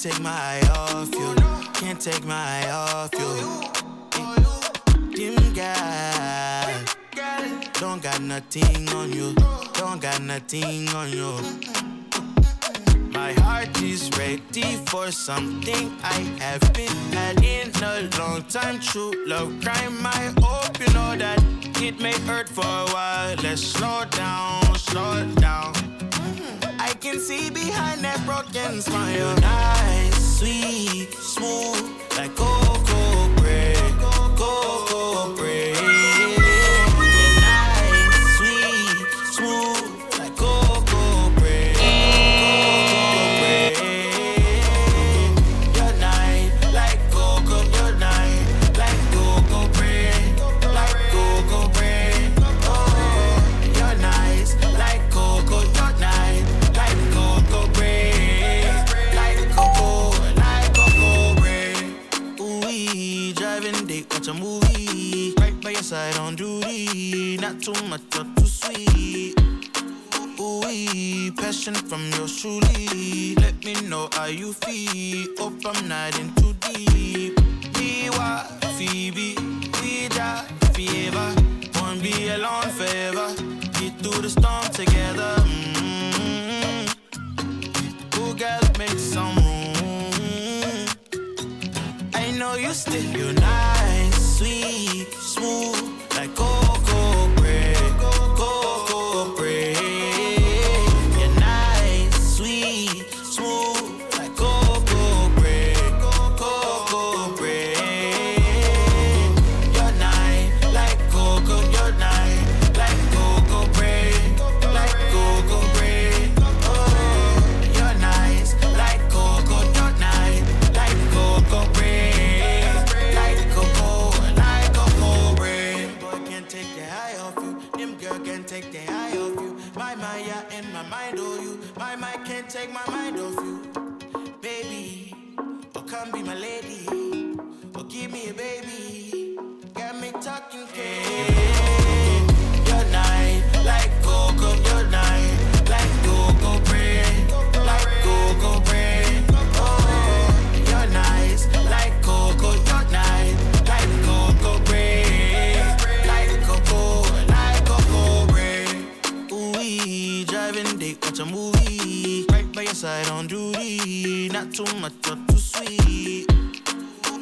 take my eye off you. Can't take my eye off you. Dim guy, don't got nothing on you. Don't got nothing on you. My heart is ready for something I have been had in a long time. True love crime, I hope you know that it may hurt for a while. Let's slow down, slow down. I can see behind that broken smile. You're nice, sweet, smooth, like cocoa bread, cocoa bread. You're nice, sweet, smooth, like cocoa bread, cocoa bread. You're nice, like cocoa. You're nice, like cocoa bread, like cocoa bread. Oh, you're nice, like cocoa. You're nice. Cocoa bread, like cocoa bread. Ooh, driving date, watch a movie. Right by your side on duty, not too much or too sweet. Ooh, passion from yours truly. Let me know how you feel. Hope I'm not in too deep. Be what, Phoebe, we die forever. Won't be alone forever. Get through the storm together. Girl, make some room. I know you still. You're nice, sweet, smooth, like cocoa bread, cocoa bread. You're nice, sweet, smooth, like cocoa bread, cocoa bread. You're nice, like cocoa. You're nice, like cocoa bread, like cocoa bread. Take the eye off you. My yeah, in my mind, oh you. My mind can't take my mind off you. Baby, oh come be my lady. Oh give me a baby. Got me talking crazy. You're nice, like cocoa. You're nice, like cocoa bread, like cocoa bread. Oh, you're nice, like cocoa. You're nice, like cocoa bread, like cocoa. Driving date, watch a movie. Right by your side on duty, not too much or too sweet.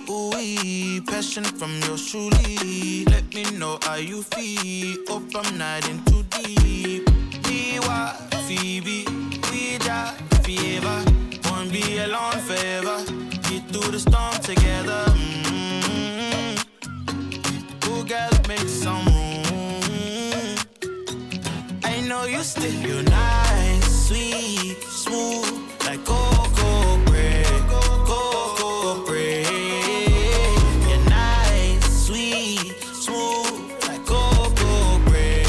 Ooh, passion from yours truly. Let me know how you feel. Hope I'm not in too deep. Be what, Phoebe, we die forever. Won't be alone forever. Get through the storm together. Ooh, girl, make some room. I know you still. You're nice, sweet, smooth, like cocoa bread, cocoa bread. You're nice, sweet, smooth, like cocoa bread,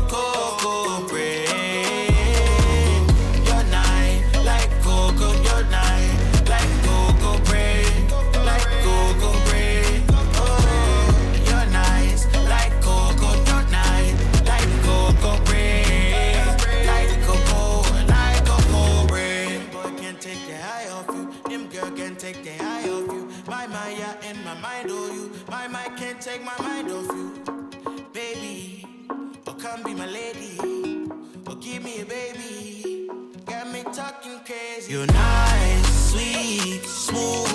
cocoa bread. You're nice, like cocoa. You're nice, like cocoa bread, like cocoa bread. Oh, you're nice, like cocoa. You're nice, like cocoa bread. Take the eye off you. My yeah, in my mind, oh you. My mind can't take my mind off you. Baby, oh come be my lady. Oh give me a baby. Got me talking crazy. You're nice, sweet, smooth,